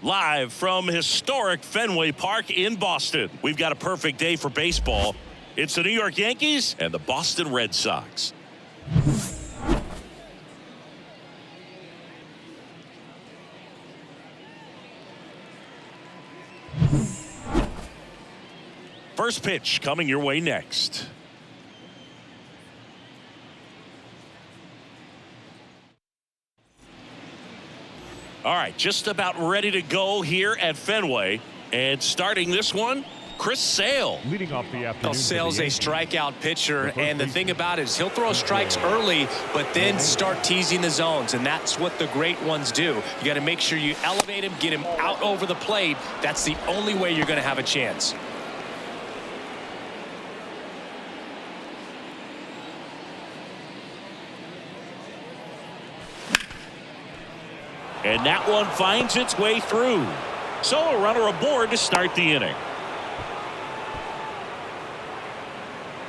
Live from historic Fenway Park in Boston, we've got a perfect day for baseball. It's the New York Yankees and the Boston Red Sox. First pitch coming your way next. All right, just about ready to go here at Fenway. And starting this one, Chris Sale. Leading off the afternoon. Well, Sale's a strikeout pitcher, and the thing about it is he'll throw strikes early, but then start teasing the zones, and that's what the great ones do. You got to make sure you elevate him, get him out over the plate. That's the only way you're going to have a chance. And that one finds its way through. So a runner aboard to start the inning.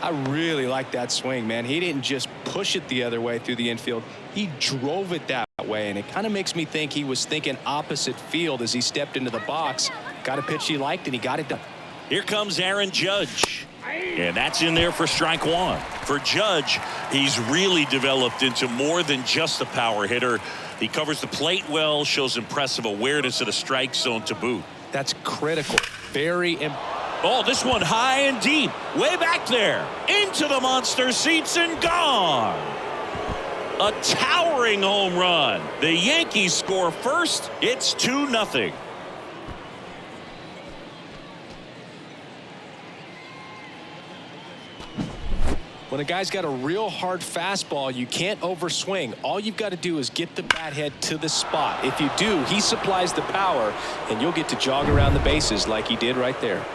I really like that swing, man. He didn't just push it the other way through the infield. He drove it that way, and it kind of makes me think he was thinking opposite field as he stepped into the box. Got a pitch he liked, and he got it done. Here comes Aaron Judge. And that's in there for strike one. For Judge, he's really developed into more than just a power hitter. He covers the plate well, shows impressive awareness of the strike zone to boot. That's critical. Very important. Oh, this one high and deep. Way back there. Into the monster seats and gone. A towering home run. The Yankees score first. It's 2-0. When a guy's got a real hard fastball, you can't overswing. All you've got to do is get the bat head to the spot. If you do, he supplies the power, and you'll get to jog around the bases like he did right there.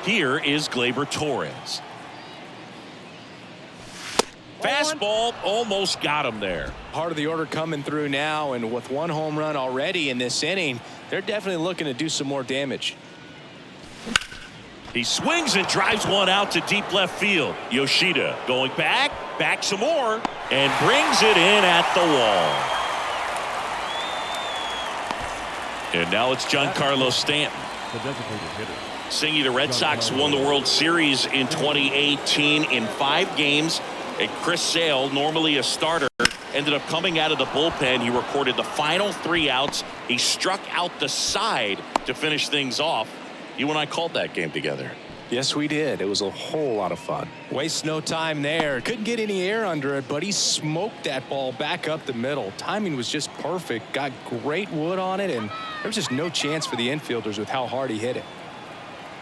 Here is Gleyber Torres. Fastball almost got him there. Part of the order coming through now, and with one home run already in this inning, they're definitely looking to do some more damage. He swings and drives one out to deep left field. Yoshida going back some more, and brings it in at the wall. And now it's Giancarlo Stanton. The designated hitter. Singy, the Red Sox won the World Series in 2018 in 5 games. And Chris Sale, normally a starter, ended up coming out of the bullpen. He recorded the final 3 outs. He struck out the side to finish things off. You and I called that game together. Yes, we did. It was a whole lot of fun. Waste no time there. Couldn't get any air under it, but he smoked that ball back up the middle. Timing was just perfect. Got great wood on it, and there was just no chance for the infielders with how hard he hit it.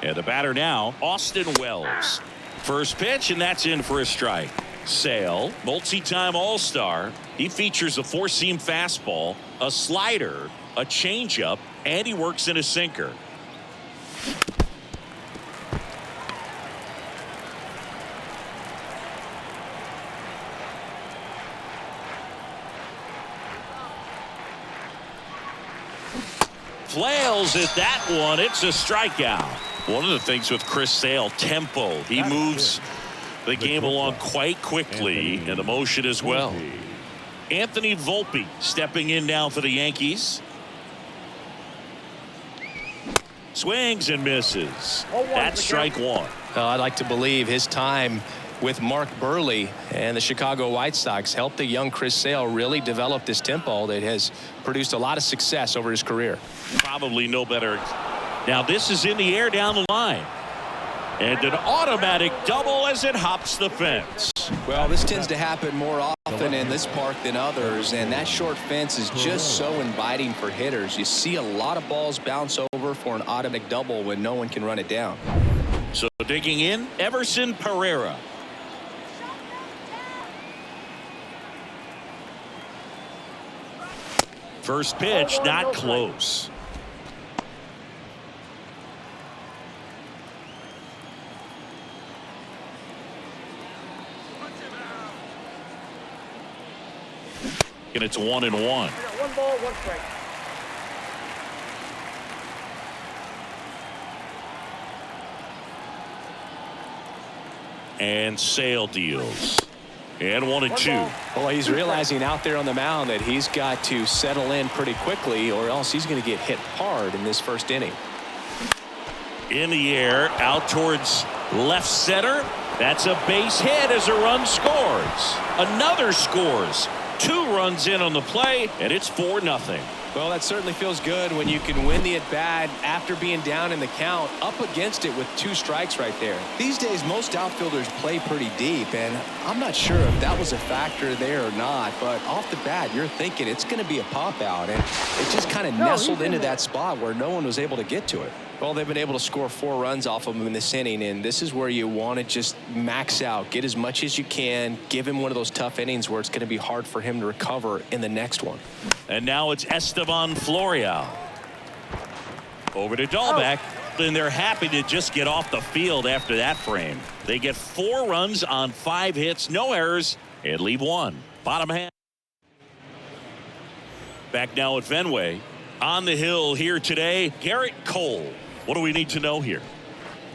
And the batter now, Austin Wells. First pitch, and that's in for a strike. Sale, multi-time All-Star. He features a 4-seam fastball, a slider, a changeup, and he works in a sinker. Flails at that one. It's a strikeout. One of the things with Chris Sale, tempo. He moves the game along quite quickly, and the motion as well. Anthony Volpe stepping in now for the Yankees. Swings and misses. That's strike one. I'd like to believe his time with Mark Burley and the Chicago White Sox helped the young Chris Sale really develop this tempo that has produced a lot of success over his career. Probably no better. Now this is in the air down the line. And an automatic double as it hops the fence. Well, this tends to happen more often in this park than others, and that short fence is just so inviting for hitters. You see a lot of balls bounce over for an automatic double when no one can run it down. So digging in, Everson Pereira. First pitch, not close. And it's 1-1. 1 ball, 1 strike. And Sale deals. And 1-2. Well, he's realizing out there on the mound that he's got to settle in pretty quickly or else he's going to get hit hard in this first inning. In the air, out towards left center. That's a base hit as a run scores. Another scores. 2 runs in on the play, and it's 4-0. Well, that certainly feels good when you can win the at-bat after being down in the count, up against it with 2 strikes right there. These days, most outfielders play pretty deep, and I'm not sure if that was a factor there or not, but off the bat, you're thinking it's going to be a pop-out, and it just kind of nestled into that spot where no one was able to get to it. Well, they've been able to score 4 runs off of him in this inning, and this is where you want to just max out, get as much as you can, give him one of those tough innings where it's going to be hard for him to recover in the next one. And now it's Esteban Florial. Over to Dahlbeck, and they're happy to just get off the field after that frame. They get 4 runs on 5 hits, no errors, and leave 1. Bottom half. Back now at Fenway. On the hill here today, Garrett Cole. What do we need to know here?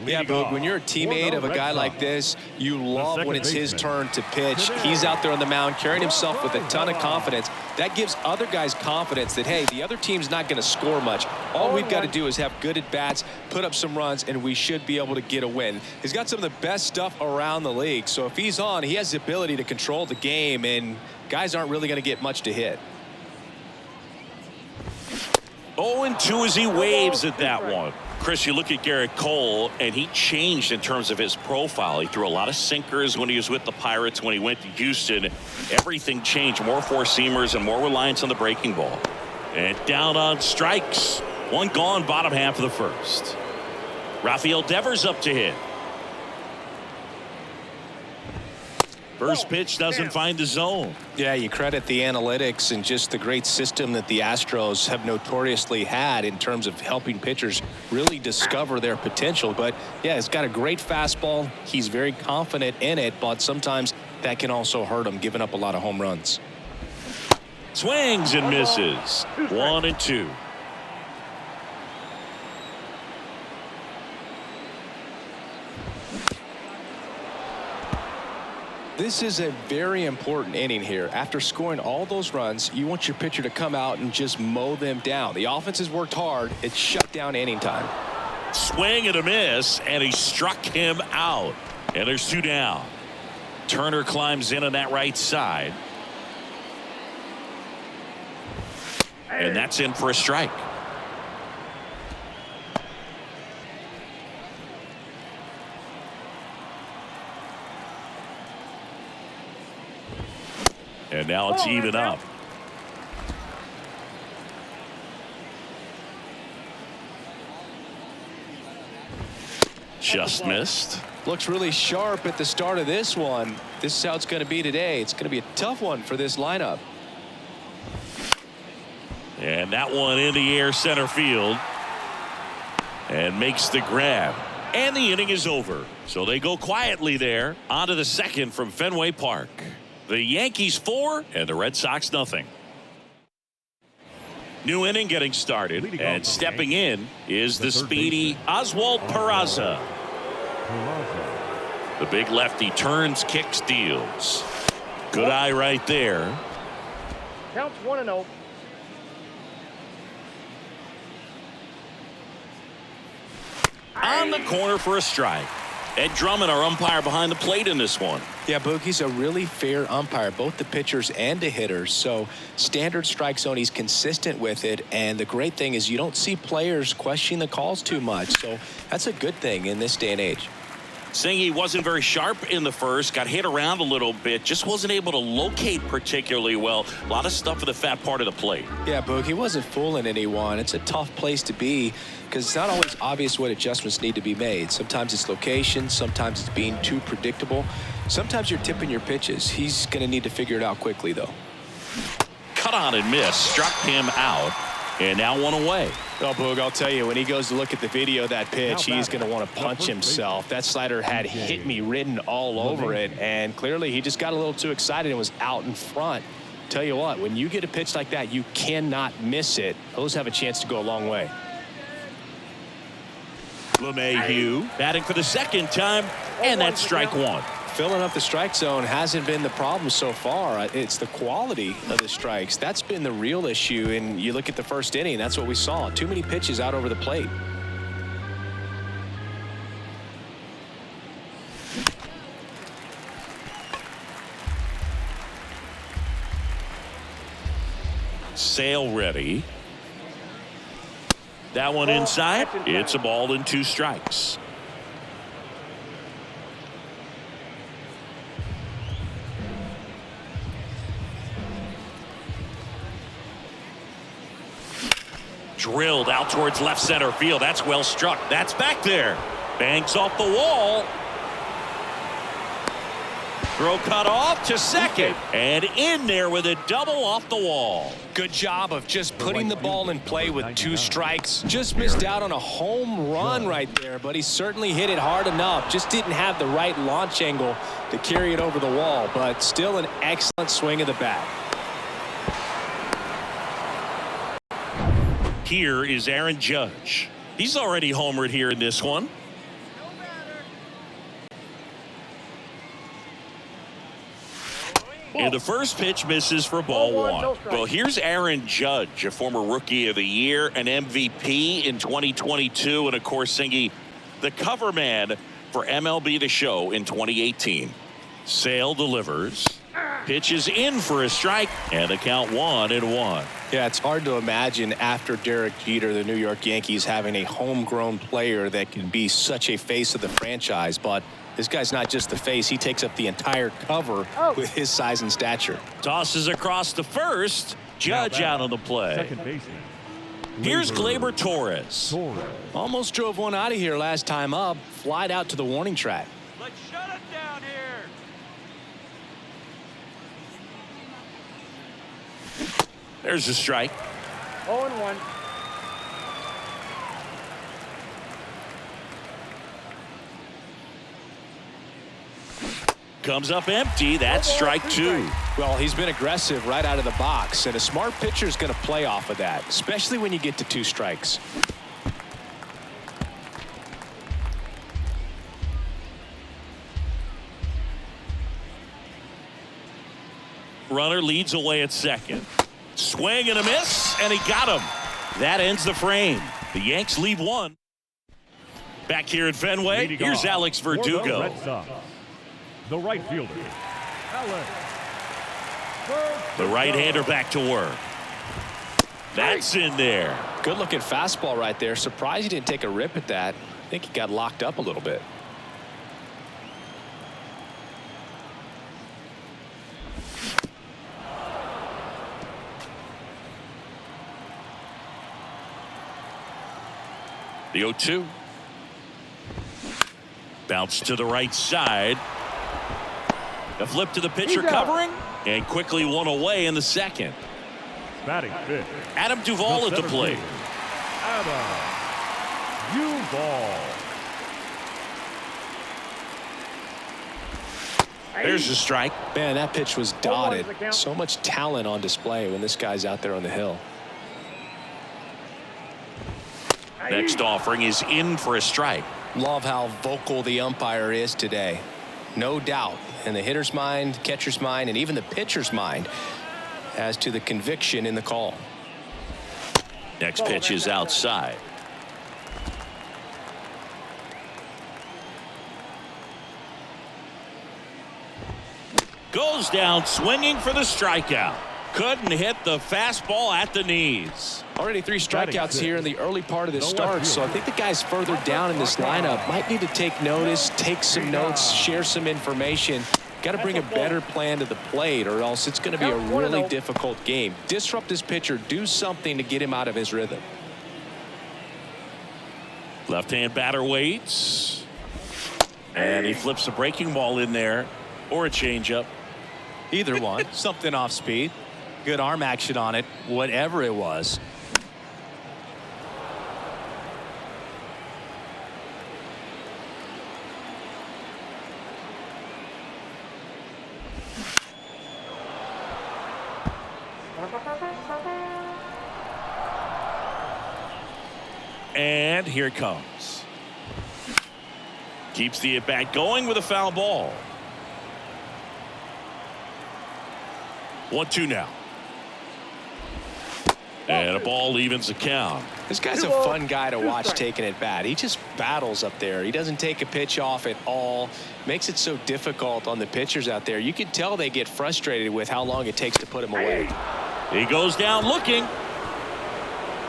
Yeah, Boog, when you're a teammate of a guy like this, you love when it's his turn to pitch. He's out there on the mound carrying himself with a ton of confidence. That gives other guys confidence that, hey, the other team's not going to score much. All we've got to do is have good at-bats, put up some runs, and we should be able to get a win. He's got some of the best stuff around the league. So if he's on, he has the ability to control the game, and guys aren't really going to get much to hit. 0-2 as he waves at that one. Chris, you look at Garrett Cole, and he changed in terms of his profile. He threw a lot of sinkers when he was with the Pirates. When he went to Houston, everything changed. More four-seamers and more reliance on the breaking ball. And down on strikes. 1 gone, bottom half of the first. Rafael Devers up to hit. First pitch doesn't find the zone. Yeah, you credit the analytics and just the great system that the Astros have notoriously had in terms of helping pitchers really discover their potential. But yeah, he's got a great fastball. He's very confident in it, but sometimes that can also hurt him, giving up a lot of home runs. Swings and misses. 1-2. This is a very important inning here. After scoring all those runs, you want your pitcher to come out and just mow them down. The offense has worked hard. It's shut down inning time. Swing and a miss, and he struck him out. And there's 2 down. Turner climbs in on that right side. And that's in for a strike. And now it's even up. Just missed. Looks really sharp at the start of this one. This is how it's going to be today. It's going to be a tough one for this lineup. And that one in the air center field. And makes the grab. And the inning is over. So they go quietly there. On to the second from Fenway Park. The Yankees 4 and the Red Sox nothing. New inning getting started, and stepping in is the speedy Oswald Peraza. The big lefty turns, kicks, deals. Good eye right there. Counts 1-0. On the corner for a strike. Ed Drummond, our umpire behind the plate in this one. Yeah, Boogie's a really fair umpire, both the pitchers and the hitters. So standard strike zone, he's consistent with it. And the great thing is you don't see players questioning the calls too much. So that's a good thing in this day and age. Saying he wasn't very sharp in the first, got hit around a little bit, just wasn't able to locate particularly well. A lot of stuff for the fat part of the plate. Yeah, Boog, he wasn't fooling anyone. It's a tough place to be because it's not always obvious what adjustments need to be made. Sometimes it's location, sometimes it's being too predictable. Sometimes you're tipping your pitches. He's going to need to figure it out quickly, though. Cut on and miss, struck him out, and now 1 away. Oh, Boog, I'll tell you, when he goes to look at the video of that pitch, he's going to want to punch himself. That slider had hit me written all over it, and clearly he just got a little too excited and was out in front. Tell you what, when you get a pitch like that, you cannot miss it. Those have a chance to go a long way. LeMahieu batting for the second time, and that's strike 1. filling up the strike zone hasn't been the problem so far. It's the quality of the strikes. That's been the real issue. And you look at the first inning, that's what we saw. Too many pitches out over the plate. Sale ready. That one inside. It's a ball and 2 strikes. Drilled out towards left center field. That's well struck. That's back there. Banks off the wall. Throw cut off to second. And in there with a double off the wall. Good job of just putting the ball in play with 2 strikes. Just missed out on a home run right there, but he certainly hit it hard enough. Just didn't have the right launch angle to carry it over the wall, but still an excellent swing of the bat. Here is Aaron Judge. He's already homered here in this one. And the first pitch misses for ball 1. Well, here's Aaron Judge, a former Rookie of the Year, an MVP in 2022, and of course singing the cover man for MLB The Show in 2018. Sale delivers. Pitches in for a strike, and the count 1-1. Yeah, it's hard to imagine after Derek Jeter, the New York Yankees, having a homegrown player that can be such a face of the franchise, but this guy's not just the face. He takes up the entire cover with his size and stature. Tosses across the first. Judge out on the play. Second baseman. Here's Gleyber Torres. Almost drove one out of here last time up. Flied out to the warning track. Let's shut it down here. There's a strike. 0-1. Comes up empty. That's strike 2. Well, he's been aggressive right out of the box, and a smart pitcher is going to play off of that, especially when you get to 2 strikes. Runner leads away at second. Swing and a miss, and he got him. That ends the frame. The Yanks lead 1. Back here at Fenway, here's Alex Verdugo. Red Sox, the right fielder, Alex. The right-hander back to work. That's in there. Good looking fastball right there. Surprised he didn't take a rip at that. I think he got locked up a little bit. The 0-2. Bounce to the right side. A flip to the pitcher covering. And quickly one away in the second. Batting fifth. Adam Duvall at the plate. Adam Duvall. There's a strike. Man, that pitch was dotted. So much talent on display when this guy's out there on the hill. Next offering is in for a strike. Love how vocal the umpire is today. No doubt in the hitter's mind, catcher's mind, and even the pitcher's mind as to the conviction in the call. Next pitch is outside. Goes down swinging for the strikeout. Couldn't hit the fastball at the knees. Already 3 strikeouts here in the early part of this start, so I think the guys further down in this lineup might need to take notice, take some notes, share some information. Got to bring a better plan to the plate, or else it's going to be a really difficult game. Disrupt this pitcher, do something to get him out of his rhythm. Left-hand batter waits. And he flips a breaking ball in there, or a changeup. Either one. Something off speed. Good arm action on it, whatever it was. And here it comes. Keeps the at-bat going with a foul ball. 1-2 now. And a ball evens the count. This guy's a fun guy to watch taking at bat. He just battles up there. He doesn't take a pitch off at all. Makes it so difficult on the pitchers out there. You can tell they get frustrated with how long it takes to put him away. He goes down looking.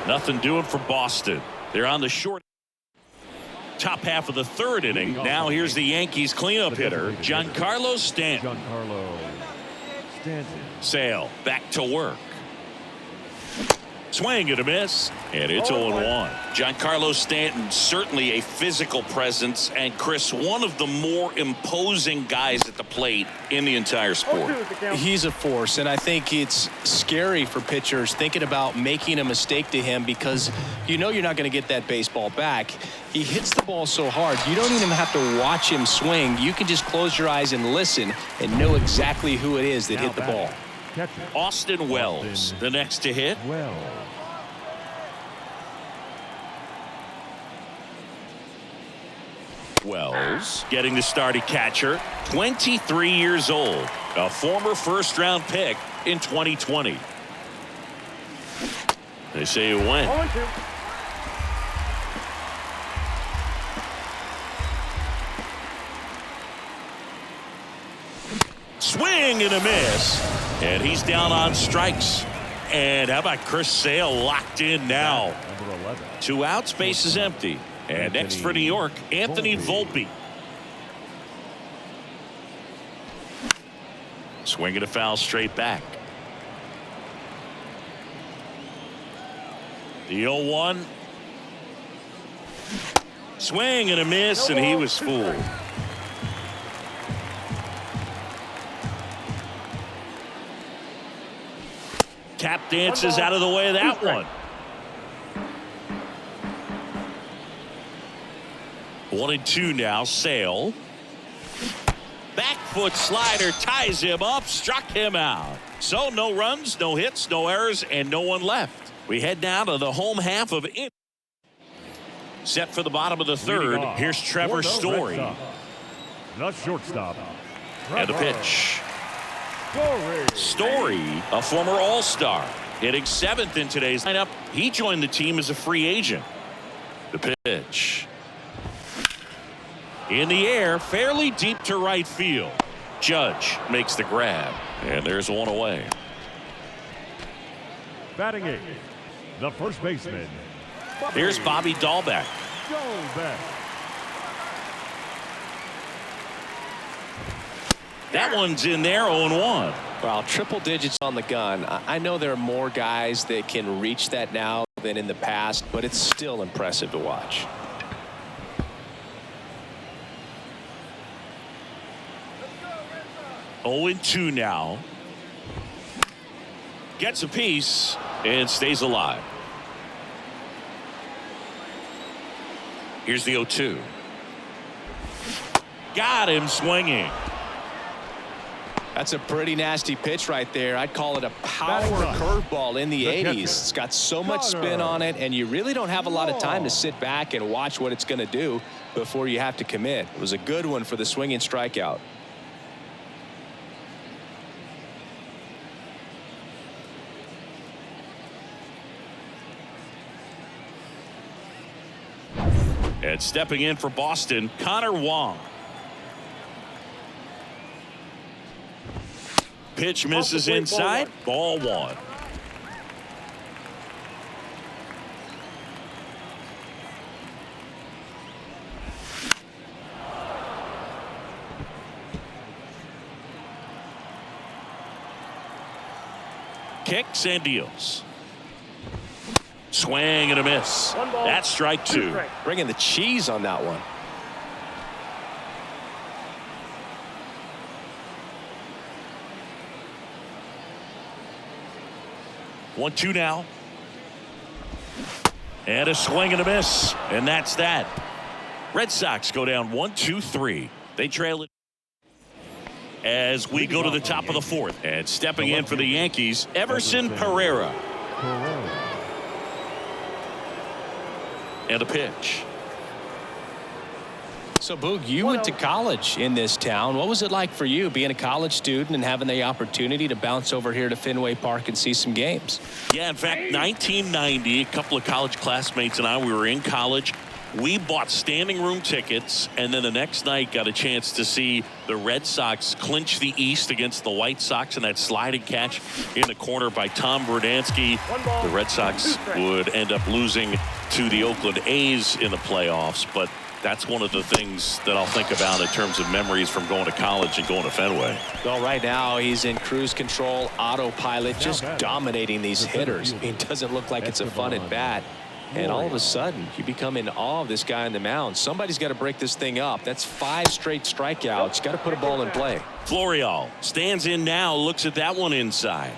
Nothing doing for Boston. They're on the short top half of the third inning. Now here's the Yankees cleanup hitter, Giancarlo Stanton. Sale back to work. Swing and a miss, and it's 0-1. Giancarlo Stanton, certainly a physical presence, and Chris, one of the more imposing guys at the plate in the entire sport. He's a force, and I think it's scary for pitchers thinking about making a mistake to him because you know you're not going to get that baseball back. He hits the ball so hard, you don't even have to watch him swing. You can just close your eyes and listen and know exactly who it is that hit the ball. Austin Wells, the next to hit. Wells getting the start at catcher, 23 years old, a former first-round pick in 2020. They say it went. 0-2. Swing and a miss, and he's down on strikes. And how about Chris Sale locked in now? 2 outs, base is empty. And next for New York, Anthony Volpe. Swing and a foul straight back. The 0-1. Swing and a miss, and he was fooled. Tap dances out of the way of that one. 1-2 now. Sale. Back foot slider ties him up, struck him out. So no runs, no hits, no errors, and no one left. We head now to the home half of it. Set for the bottom of the third. Here's Trevor Story. The shortstop. And the pitch. Story, a former All-Star, hitting 7th in today's lineup. He joined the team as a free agent. The pitch. In the air, fairly deep to right field. Judge makes the grab, and there's one away. Batting 8th, the first baseman. Here's Bobby Dahlbeck. That one's in there, 0-1. Well, triple digits on the gun. I know there are more guys that can reach that now than in the past, but it's still impressive to watch. Oh, 0-2 now. Gets a piece and stays alive. Here's the 0-2. Got him swinging. That's a pretty nasty pitch right there. I'd call it a power curveball in the 80s. It's got so much spin on it, and you really don't have a lot of time to sit back and watch what it's going to do before you have to commit. It was a good one for the swinging strikeout. And stepping in for Boston, Connor Wong. Pitch misses inside. Ball 1. Kicks and deals. Swing and a miss. That's strike 2. Bringing the cheese on that one. One, 2 now. And a swing and a miss. And that's that. Red Sox go down 1-2-3. They trail it as we go to the top of the 4th. And stepping in for the Yankees, Everson Pereira. And a pitch. So, Boog, you went to college in this town. What was it like for you being a college student and having the opportunity to bounce over here to Fenway Park and see some games? Yeah, in fact, 1990, a couple of college classmates and I, we were in college. We bought standing room tickets, and then the next night got a chance to see the Red Sox clinch the East against the White Sox in that sliding catch in the corner by Tom Verdansky. The Red Sox would end up losing to the Oakland A's in the playoffs, but that's one of the things that I'll think about in terms of memories from going to college and going to Fenway. Well, right now he's in cruise control, autopilot, just dominating these hitters. I mean, it doesn't look like it's a fun at bat. And all of a sudden, you become in awe of this guy on the mound. Somebody's got to break this thing up. That's 5 straight strikeouts. Got to put a ball in play. Florial stands in now, looks at that one inside.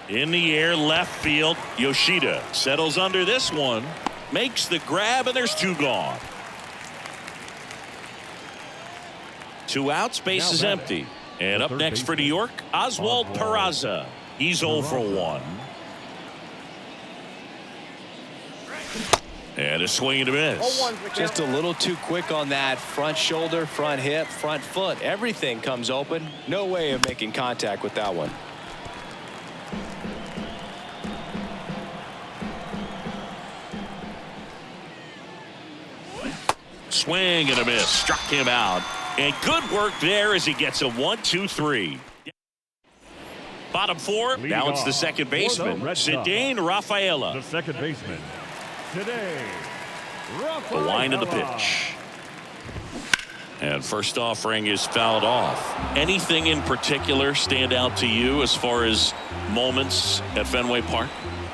In the air, left field. Yoshida settles under this one, makes the grab, and there's 2 gone. 2 outs, base is empty. And up next for New York, Oswald Peraza. He's 0 for 1. And a swing and a miss. Just a little too quick on that front shoulder, front hip, front foot. Everything comes open. No way of making contact with that one. Swing and a miss. Struck him out. And good work there as he gets a 1-2-3. Bottom 4. Now it's the second baseman, Cedane Rafaela. The second baseman, today, The line of the pitch. And first offering is fouled off. Anything in particular stand out to you as far as moments at Fenway Park?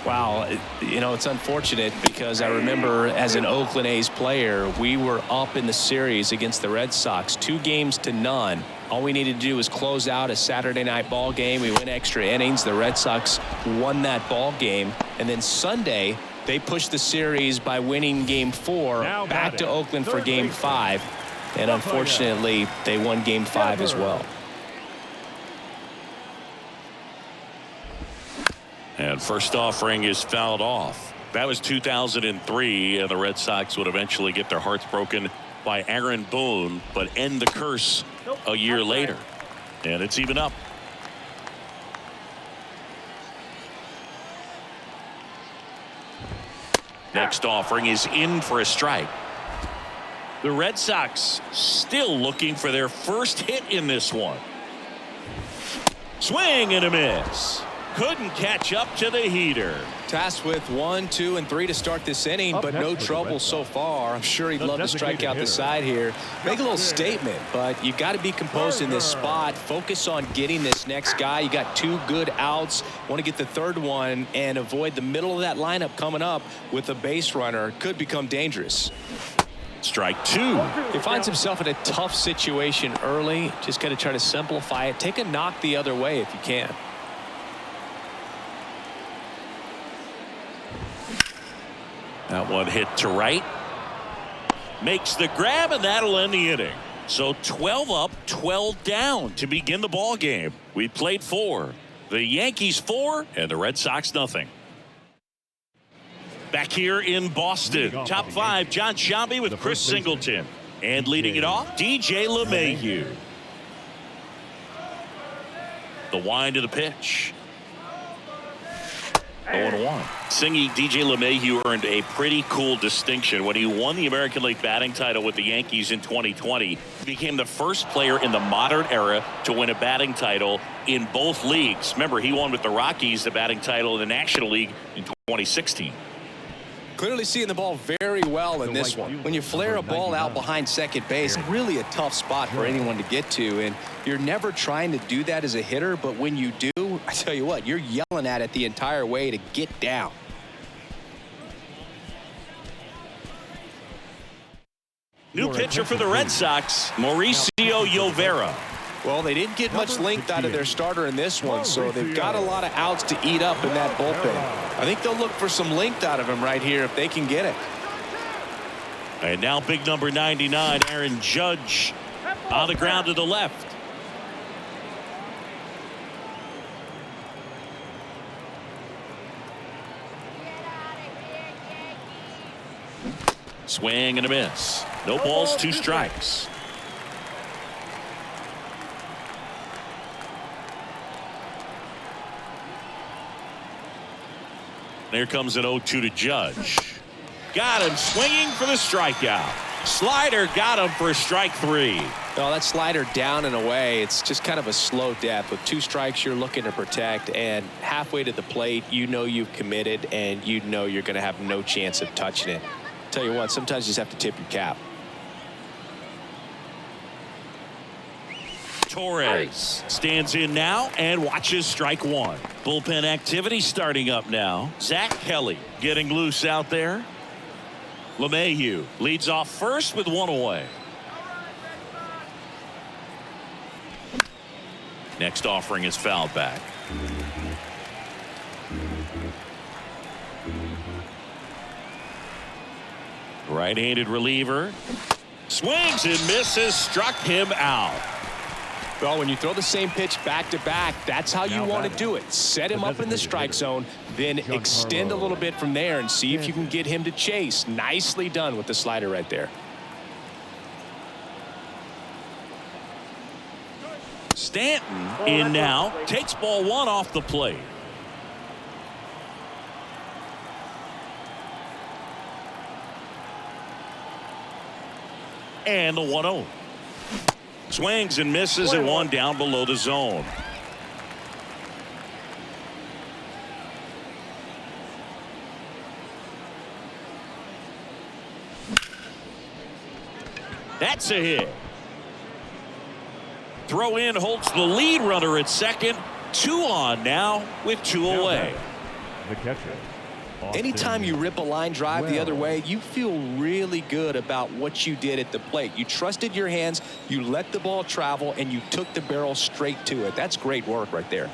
Wow, you know, it's unfortunate because I remember as an Oakland A's player, we were up in the series against the Red Sox, 2-0. All we needed to do was close out a Saturday night ball game. We went extra innings. The Red Sox won that ball game. And then Sunday, they pushed the series by winning Game 4 back to Oakland for Game 5. And unfortunately, they won Game 5 as well. And first offering is fouled off. That was 2003, and the Red Sox would eventually get their hearts broken by Aaron Boone, but end the curse a year later. And it's even up. Next offering is in for a strike. The Red Sox still looking for their first hit in this one. Swing and a miss. Couldn't catch up to the heater. Tasked with 1, 2, and 3 to start this inning, but no trouble so far. I'm sure he'd love to strike out the side here. Make a little statement, but you got to be composed in this spot. Focus on getting this next guy. You got 2 good outs. Want to get the third one and avoid the middle of that lineup coming up with a base runner. Could become dangerous. Strike 2. He finds himself in a tough situation early. Just got to try to simplify it. Take a knock the other way if you can. That one hit to right. Makes the grab, and that'll end the inning. So 12 up, 12 down to begin the ball game. We played 4. The Yankees 4 and the Red Sox nothing. Back here in Boston, top 5, John Sciambi with Chris Singleton. And leading it off, DJ LeMahieu. The wind of the pitch. 0-1. Singy, DJ LeMahieu earned a pretty cool distinction when he won the American League batting title with the Yankees in 2020. He became the first player in the modern era to win a batting title in both leagues. Remember, he won with the Rockies the batting title in the National League in 2016. Clearly seeing the ball very well in this one. When you flare a ball out behind second base, really a tough spot for anyone to get to, and you're never trying to do that as a hitter, but when you do, I tell you what, you're yelling at it the entire way to get down. New pitcher for the Red Sox, Mauricio Llovera. Well, they didn't get much length out of their starter in this one, so they've got a lot of outs to eat up in that bullpen. I think they'll look for some length out of him right here if they can get it. And now big number 99, Aaron Judge, on the ground to the left. Swing and a miss. No balls, 2 strikes. There comes an 0-2 to Judge. Got him swinging for the strikeout. Slider got him for strike 3. Well, that slider down and away, it's just kind of a slow death. With 2 strikes, you're looking to protect, and halfway to the plate, you know you've committed, and you know you're going to have no chance of touching it. Tell you what, sometimes you just have to tip your cap. Torres stands in now and watches strike 1. Bullpen activity starting up now. Zach Kelly getting loose out there. LeMahieu leads off first with 1 away. Next offering is fouled back. Right-handed reliever swings and misses, struck him out. Well, when you throw the same pitch back to back, that's how you want to do it. Set him up in the strike zone, then extend a little bit from there and see if you can get him to chase. Nicely done with the slider right there. Stanton in now, takes ball 1 off the plate. And the 1-0. Swings and misses at 1 down below the zone. That's a hit. Throw in holds the lead runner at second. 2 on now with 2 away. The catcher. Anytime you rip a line drive the other way, you feel really good about what you did at the plate. You trusted your hands, you let the ball travel, and you took the barrel straight to it. That's great work right there.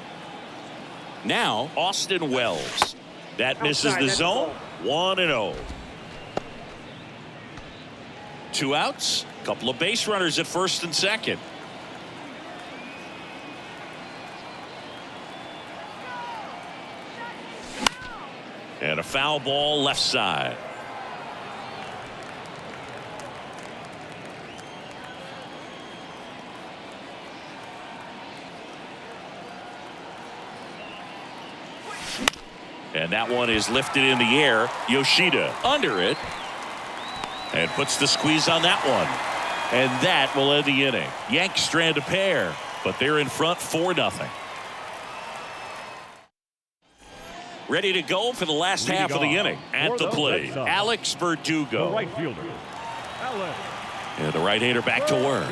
Now Austin Wells. That misses the zone. 1-0. 2 outs. Couple of base runners at first and second. And a foul ball left side. And that one is lifted in the air. Yoshida under it. And puts the squeeze on that one. And that will end the inning. Yanks strand a pair, but they're in front 4-0. Ready to go for the last half of the inning. At the plate, Alex Verdugo. The right fielder, Alex. And the right-hander back to work.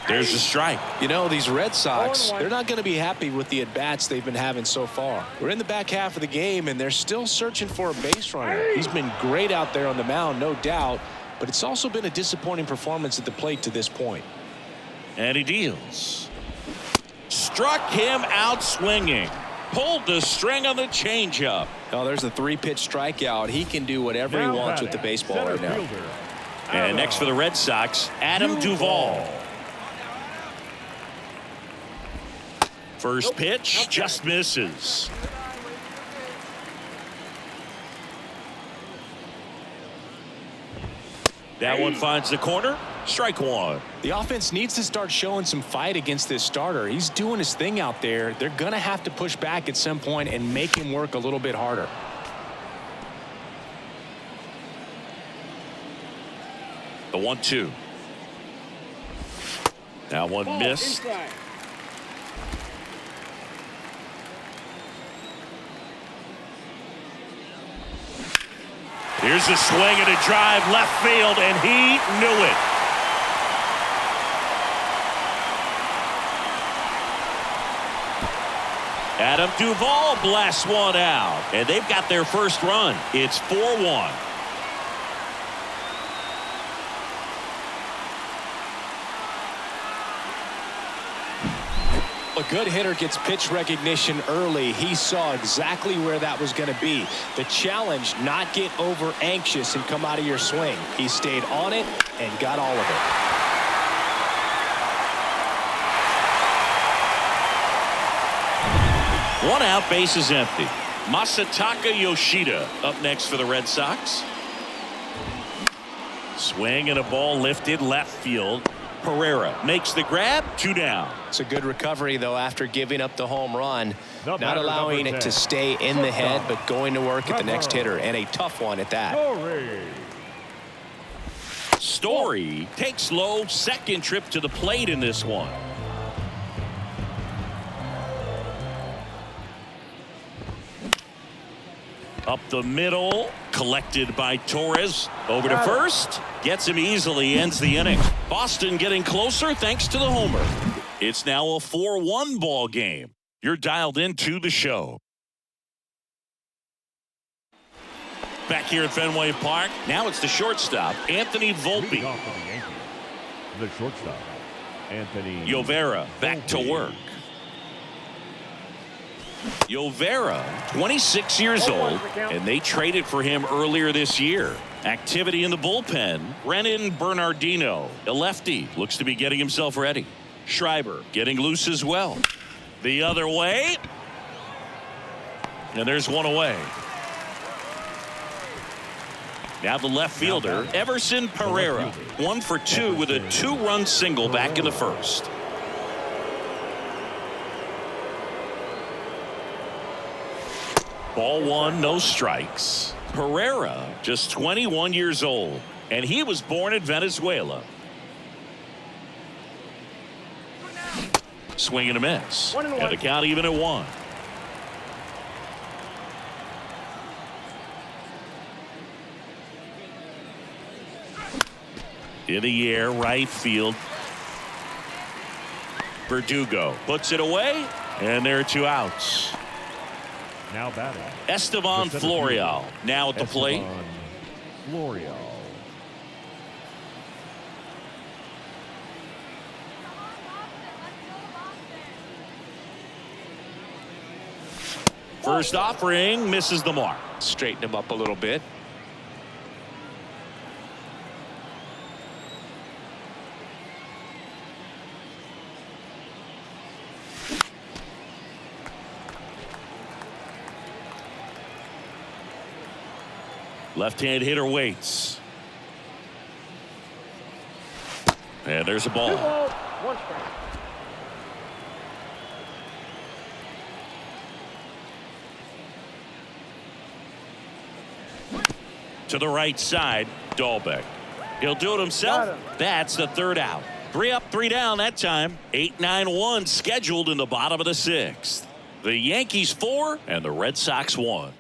There's the strike. You know, these Red Sox, they're not going to be happy with the at-bats they've been having so far. We're in the back half of the game, and they're still searching for a base runner. He's been great out there on the mound, no doubt, but it's also been a disappointing performance at the plate to this point. And he deals. Struck him out swinging. Pulled the string on the changeup. Oh, there's a 3-pitch strikeout. He can do whatever he wants with the baseball right now. And next for the Red Sox, Adam Duvall. First pitch just misses. That one finds the corner. Strike 1. The offense needs to start showing some fight against this starter. He's doing his thing out there. They're going to have to push back at some point and make him work a little bit harder. The 1-2. Now one missed. Here's a swing and a drive left field, and he knew it. Adam Duvall blasts one out, and they've got their first run. It's 4-1. A good hitter gets pitch recognition early. He saw exactly where that was going to be. The challenge, not get over anxious and come out of your swing. He stayed on it and got all of it. One out, base is empty. Masataka Yoshida up next for the Red Sox. Swing and a ball lifted left field. Pereira makes the grab. 2 down. It's a good recovery, though, after giving up the home run. The Not batter, allowing number it 10. to stay in the head, but going to work at the next Pepper. hitter, and a tough one at that. Story takes low. Second trip to the plate in this one. Up the middle, collected by Torres. Over to first, gets him easily, ends the inning. Boston getting closer thanks to the homer. It's now a 4-1 ball game. You're dialed into the show. Back here at Fenway Park, now it's the shortstop, Anthony Volpe. Leading off for the Yankees, the shortstop, Anthony Yovera back to work. Yovera, 26 years old, and they traded for him earlier this year. Activity in the bullpen. Brennan Bernardino, a lefty, looks to be getting himself ready. Schreiber getting loose as well. The other way. And there's one away. Now the left fielder, Everson Pereira. 1 for 2 with a 2-run single back in the first. Ball 1, no strikes. Pereira, just 21 years old, and he was born in Venezuela. Swing and a miss. And the count even at 1. In the air, right field. Verdugo puts it away, and there are 2 outs. Now batting, Esteban the center Florial fielder, now at the plate. Esteban Florial. First offering misses the mark. Straighten him up a little bit. Left-hand hitter waits. And there's a 2 ball. balls, 1 strike. To the right side, Dahlbeck. He'll do it himself. That's the 3rd out. 3 up, 3 down that time. 8-9-1 scheduled in the bottom of the 6th. The Yankees 4 and the Red Sox 1.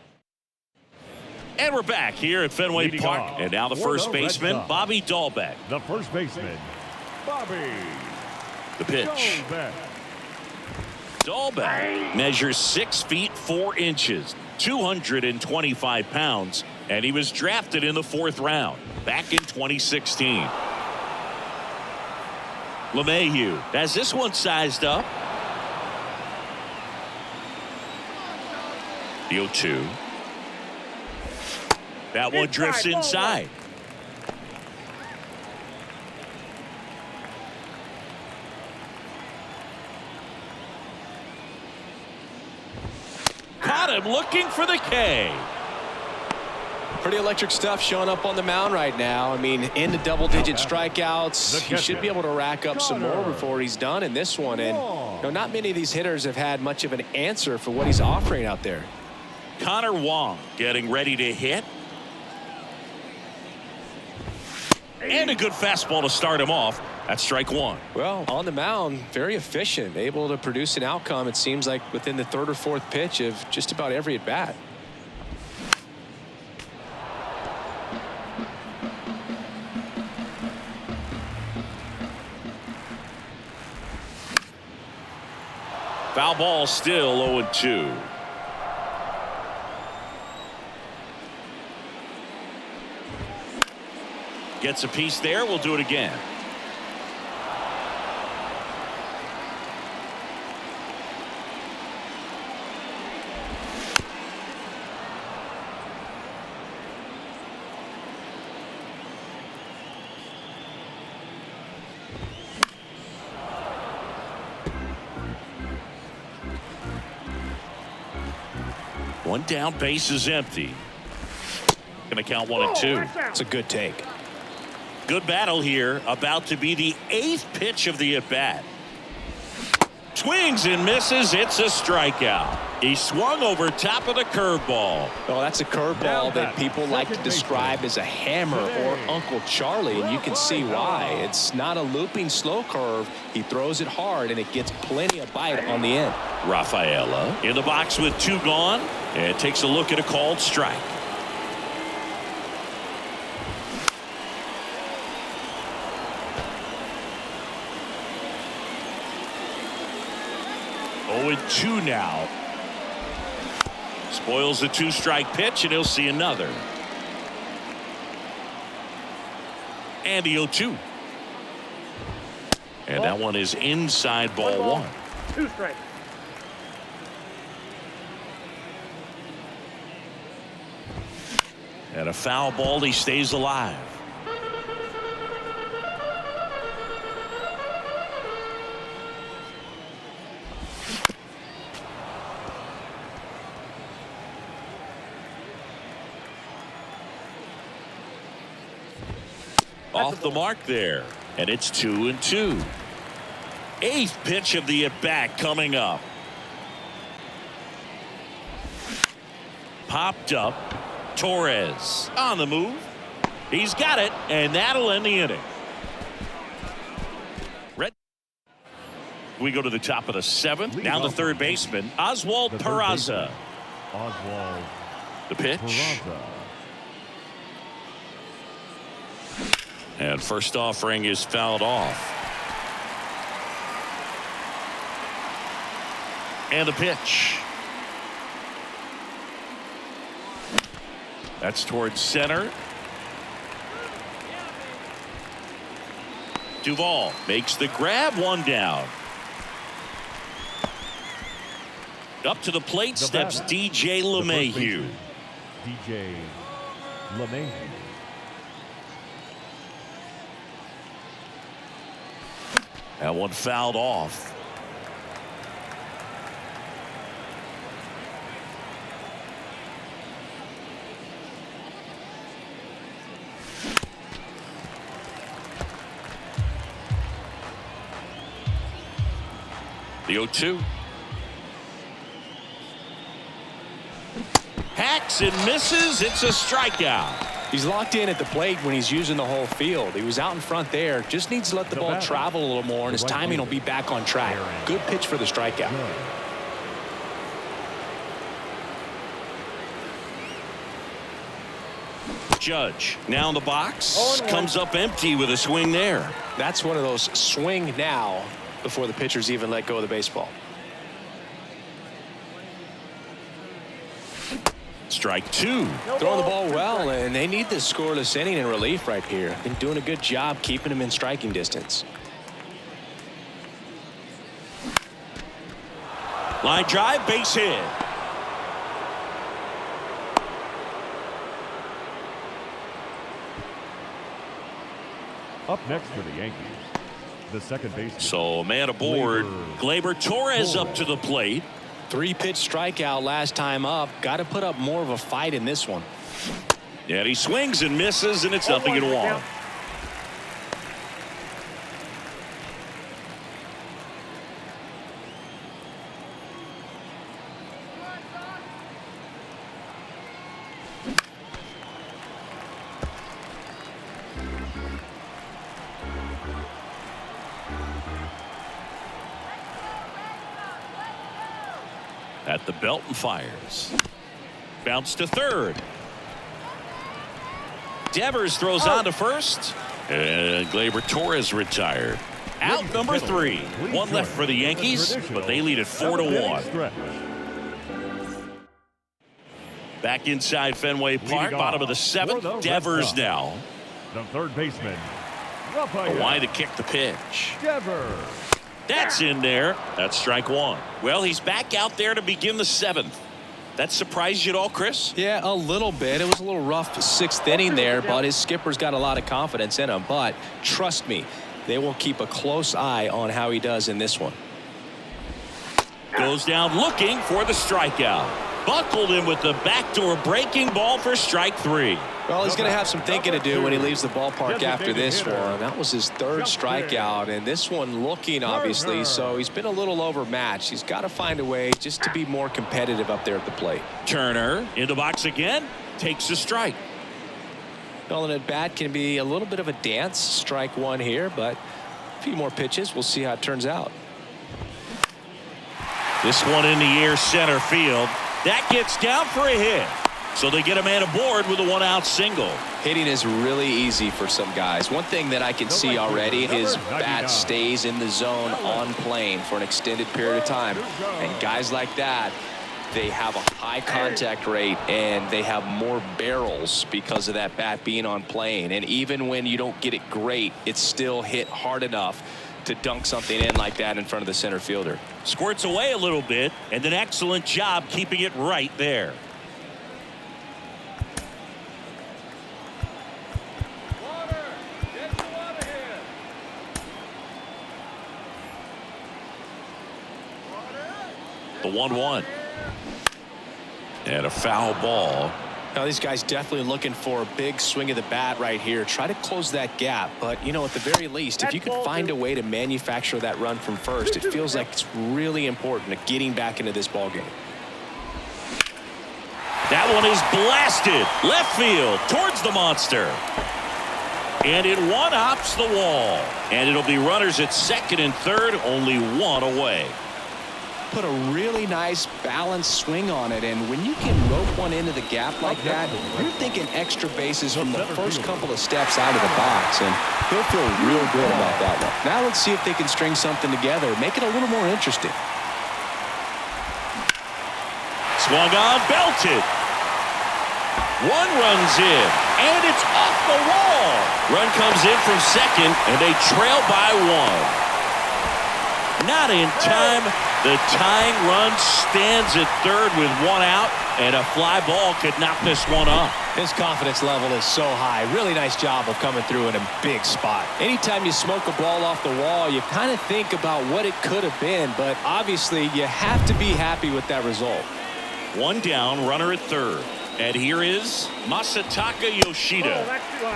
And we're back here at Fenway Leading Park. off And now the for first the Red baseman, Sox. Bobby Dahlbeck. The first baseman, Bobby The pitch. Dahlbeck. Dahlbeck measures 6 feet 4 inches, 225 pounds, and he was drafted in the 4th round back in 2016. LeMahieu has this one sized up. The 0-2. That one drifts inside. Caught him looking for the K. Pretty electric stuff showing up on the mound right now. I mean, into double-digit strikeouts. He should be able to rack up some more before he's done in this one. And you know, not many of these hitters have had much of an answer for what he's offering out there. Connor Wong getting ready to hit. And a good fastball to start him off. That's strike 1. Well, on the mound, very efficient, able to produce an outcome, it seems like, within the 3rd or 4th pitch of just about every at-bat. Foul ball still 0-2. Gets a piece there. We'll do it again. One down, base is empty. Gonna count 1 and 2. It's a good take. Good battle here. About to be the 8th pitch of the at-bat. Swings and misses. It's a strikeout. He swung over top of the curveball. Oh, that's a curveball that people like to describe as a hammer or Uncle Charlie, and you can see why. It's not a looping slow curve. He throws it hard, and it gets plenty of bite on the end. Rafaela in the box with 2 gone, and takes a look at a called strike. Oh, 2 now. Spoils the 2-strike pitch, and he'll see another. And the 0-2. And that one is inside ball 1. 2 strikes. And a foul ball. He stays alive. Off the mark there, and it's 2-2. 8th pitch of the at-bat coming up. Popped up. Torres on the move. He's got it, and that'll end the inning. We go to the top of the 7th. Now the third baseman, Oswald Peraza. Oswald. The pitch. Peraza. And first offering is fouled off. And the pitch. That's towards center. Duvall makes the grab, 1 down. Up to the plate steps DJ LeMahieu. DJ LeMahieu. That one fouled off. The 0-2. Hacks and misses. It's a strikeout. He's locked in at the plate when he's using the whole field. He was out in front there. Just needs to let the ball travel a little more, and his timing will be back on track. Good pitch for the strikeout. Judge now in the box. Comes up empty with a swing there. That's one of those swing now before the pitchers even let go of the baseball. Strike 2. Throwing the ball well, and they need this scoreless inning in relief right here. Been doing a good job keeping him in striking distance. Line drive, base hit. Up next for the Yankees, the second baseman. So man aboard. Gleyber Torres up to the plate. 3-pitch strikeout last time up. Got to put up more of a fight in this one. And he swings and misses, and it's nothing in 1. At the belt and fires. Bounce to third. Devers throws on to first. And Gleyber Torres retired. Out number 3. 1 left for the Yankees, but they lead it 4-1. Back inside Fenway Park, bottom of the 7th. Devers now. The third baseman, Why to kick the pitch. Devers. That's in there. That's strike 1. Well, he's back out there to begin the 7th. That surprised you at all, Chris? Yeah, a little bit. It was a little rough 6th inning there, but his skipper's got a lot of confidence in him. But trust me, they will keep a close eye on how he does in this one. Goes down looking for the strikeout. Buckled him with the backdoor breaking ball for strike 3. Well, he's going to have some thinking to do when he leaves the ballpark after this one. That was his third strikeout, and this one looking, obviously, so he's been a little overmatched. He's got to find a way just to be more competitive up there at the plate. Turner in the box again, takes a strike. Well, an at-bat can be a little bit of a dance. Strike one here, but a few more pitches. We'll see how it turns out. This one in the air, center field. That gets down for a hit. So they get a man aboard with a one-out single. Hitting is really easy for some guys. One thing that I can see already, his bat stays in the zone on plane for an extended period of time. And guys like that, they have a high contact rate and they have more barrels because of that bat being on plane. And even when you don't get it great, it's still hit hard enough to dunk something in like that in front of the center fielder. Squirts away a little bit, and an excellent job keeping it right there. The 1-1. And a foul ball. Now these guys definitely looking for a big swing of the bat right here. Try to close that gap. But, you know, at the very least, if you could find a way to manufacture that run from first, it feels like it's really important to getting back into this ball game. That one is blasted left field towards the monster. And it one-hops the wall. And it'll be runners at second and third, only one away. Put a really nice balanced swing on it, and when you can rope one into the gap like that, you're thinking extra bases from the first couple of steps out of the box, and he'll feel real good about that one. Now let's see if they can string something together, make it a little more interesting. Swung on, belted. One runs in, and it's off the wall. Run comes in from second, and they trail by one. Not in time. The tying run stands at third with one out, and a fly ball could knock this one up. His confidence level is so high. Really nice job of coming through in a big spot. Anytime you smoke a ball off the wall, you kind of think about what it could have been, but obviously you have to be happy with that result. One down, runner at third. And here is Masataka Yoshida.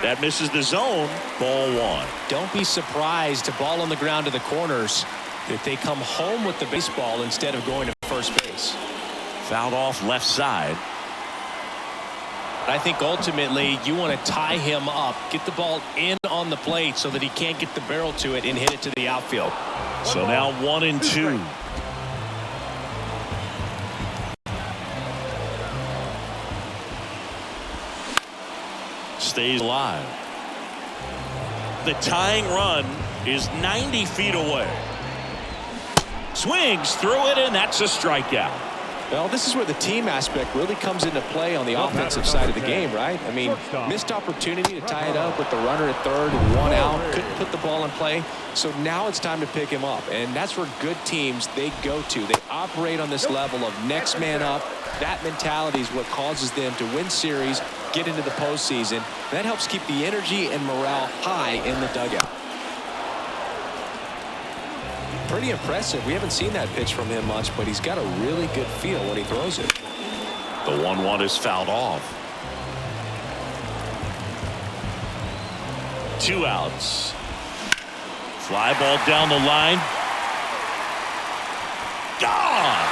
That misses the zone. Ball one. Don't be surprised to ball on the ground to the corners if they come home with the baseball instead of going to first base. Fouled off left side. I think ultimately you want to tie him up, get the ball in on the plate so that he can't get the barrel to it and hit it to the outfield. So now 1-2. Stays alive. The tying run is 90 feet away. Swings through it, and that's a strikeout. Well, this is where the team aspect really comes into play on the offensive side of the game, right? I mean, missed opportunity to tie it up with the runner at third and one out. Couldn't put the ball in play. So now it's time to pick him up. And that's where good teams, they go to. They operate on this level of next man up. That mentality is what causes them to win series, get into the postseason. That helps keep the energy and morale high in the dugout. Pretty impressive. We haven't seen that pitch from him much, but he's got a really good feel when he throws it. The 1-1 is fouled off. 2 outs. Fly ball down the line. Gone.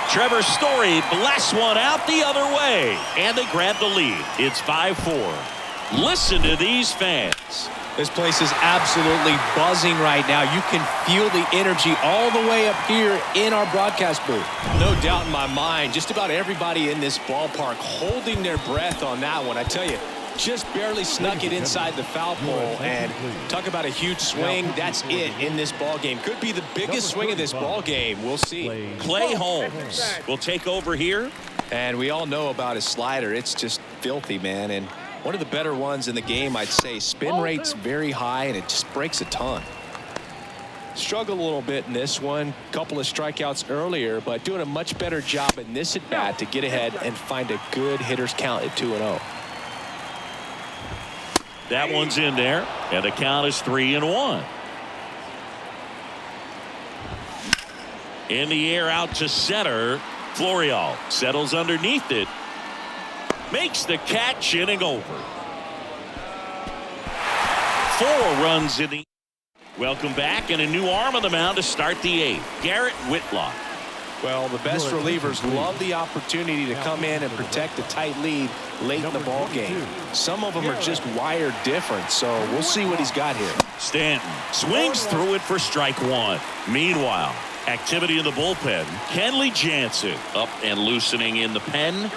Trevor Story blasts one out the other way, and they grab the lead. It's 5-4. Listen to these fans. This place is absolutely buzzing right now. You can feel the energy all the way up here in our broadcast booth. No doubt in my mind, just about everybody in this ballpark holding their breath on that one. I tell you, just barely snuck it inside the foul pole, and talk about a huge swing. That's it in this ball game. Could be the biggest swing of this ball game. We'll see. Clay Holmes will take over here. And we all know about his slider. It's just filthy, man. And one of the better ones in the game, I'd say. Spin rate's very high, and it just breaks a ton. Struggled a little bit in this one. Couple of strikeouts earlier, but doing a much better job in this at-bat to get ahead and find a good hitter's count at 2-0. That one's in there, and the count is 3-1. In the air out to center. Florial settles underneath it. Makes the catch, inning over. 4 runs in the. Welcome back, and a new arm on the mound to start the 8th. Garrett Whitlock. Well, the best relievers love the opportunity to come in and protect a tight lead late in the ball game. Some of them are just wired different, so we'll see what he's got here. Stanton swings through it for strike 1. Meanwhile, activity in the bullpen. Kenley Jansen up and loosening in the pen.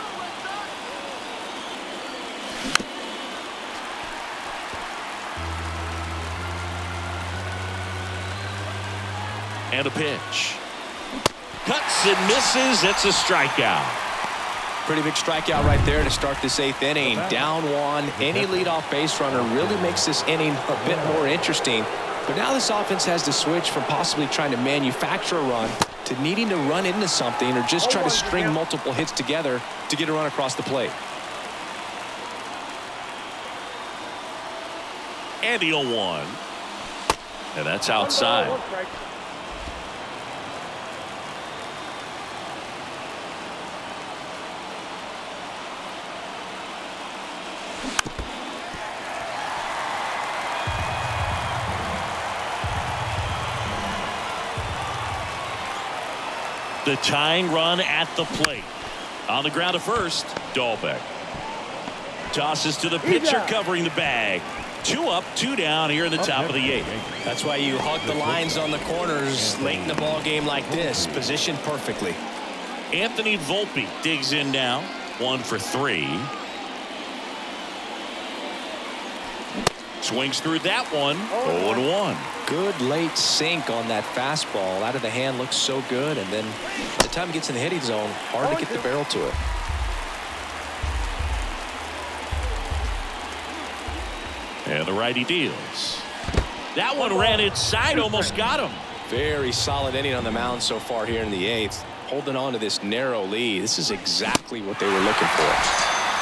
And a pitch. Cuts and misses. It's a strikeout. Pretty big strikeout right there to start this 8th inning. Down 1. Any leadoff base runner really makes this inning a bit more interesting. But now this offense has to switch from possibly trying to manufacture a run to needing to run into something or just try to string multiple hits together to get a run across the plate. And the 0-1. And that's outside. The tying run at the plate. On the ground at first, Dahlbeck. Tosses to the pitcher covering the bag. 2 up, 2 down here in the top of the 8th. That's why you hug the lines on the corners late in the ball game like this. Positioned perfectly. Anthony Volpe digs in now. 1 for 3. Swings through that one. 0-1. Good late sink on that fastball. Out of the hand looks so good, and then by the time it gets in the hitting zone, hard to get the barrel to it. And the righty deals. That one ran inside, almost got him. Very solid inning on the mound so far here in the 8th. Holding on to this narrow lead. This is exactly what they were looking for.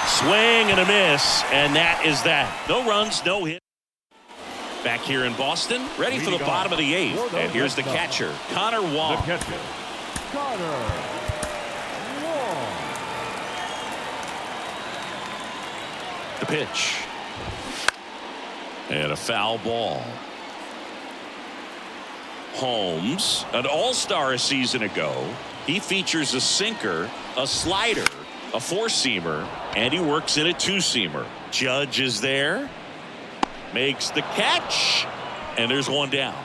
Swing and a miss, and that is that. No runs, no hit. Back here in Boston, ready for the bottom of the 8th. And here's the catcher, Connor Wong. The catcher, Connor Wong. The pitch. And a foul ball. Holmes, an all-star a season ago. He features a sinker, a slider, a 4-seamer, and he works in a 2-seamer. Judge is there. Makes the catch, and there's 1 down.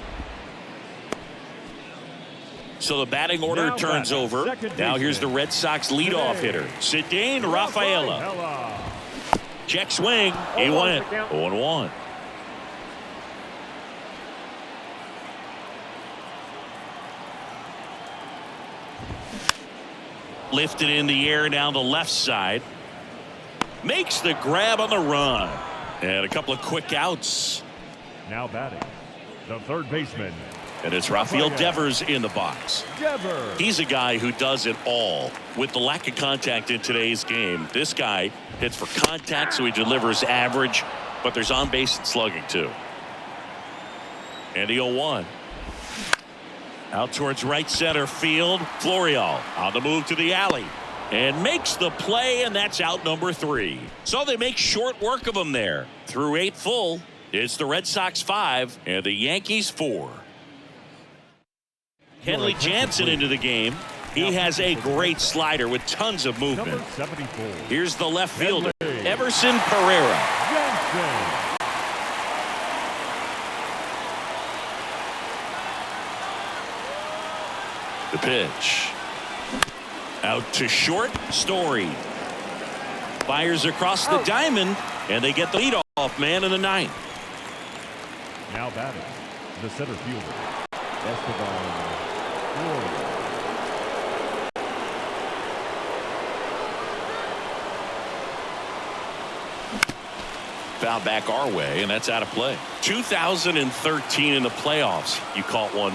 So the batting order turns over. Now here's the Red Sox leadoff hitter, Cedane Rafaela. Check swing. He went 0-1. Lifted in the air down the left side. Makes the grab on the run. And a couple of quick outs. Now batting, the third baseman. And it's Rafael Devers in the box. Devers. He's a guy who does it all. With the lack of contact in today's game, this guy hits for contact, so he delivers average, but there's on base and slugging too. And the 0-1. Out towards right center field. Florial on the move to the alley. And makes the play, and that's out number 3. So they make short work of him there. Through 8 full, it's the Red Sox 5 and the Yankees 4. Kenley Jansen into the game. He has a great slider with tons of movement. Number 74. Here's the left fielder, Everson Pereira. Jansen. The pitch. Out to short, Story. Fires across the diamond, and they get the leadoff man in the 9th. Now batting, the center fielder, Esteban Florial. Foul back our way, and that's out of play. 2013 in the playoffs, you caught one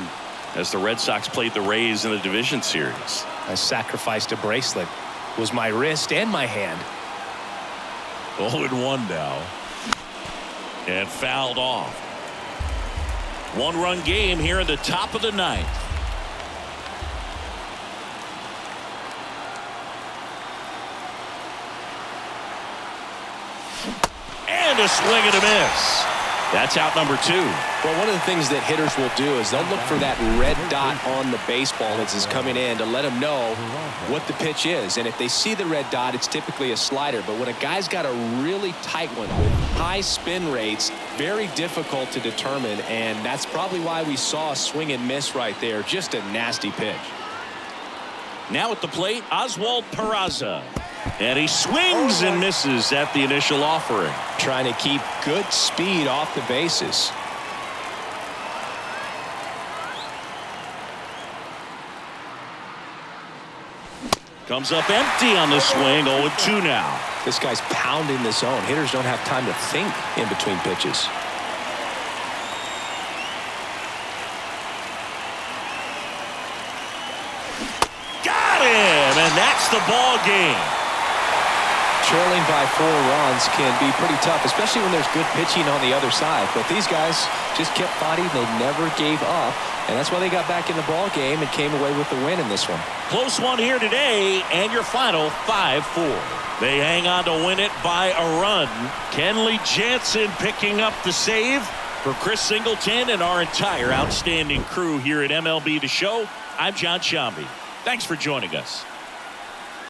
as the Red Sox played the Rays in the division series. I sacrificed a bracelet. It was my wrist and my hand. 0-1 now. And fouled off. 1-run game here in the top of the 9th. And a swing and a miss. That's out number 2. Well, one of the things that hitters will do is they'll look for that red dot on the baseball as it's coming in to let them know what the pitch is. And if they see the red dot, it's typically a slider. But when a guy's got a really tight one with high spin rates, very difficult to determine. And that's probably why we saw a swing and miss right there. Just a nasty pitch. Now at the plate, Oswald Peraza. And he swings and misses at the initial offering. Trying to keep good speed off the bases. Comes up empty on the swing. 0-2 now. This guy's pounding the zone. Hitters don't have time to think in between pitches. Got him, and that's the ball game. Trailing by 4 runs can be pretty tough, especially when there's good pitching on the other side. But these guys just kept fighting. They never gave up, and that's why they got back in the ball game and came away with the win in this one. Close one here today, and your final 5-4. They hang on to win it by a run. Kenley Jansen picking up the save. For Chris Singleton and our entire outstanding crew here at MLB The Show, I'm John Shambi. Thanks for joining us.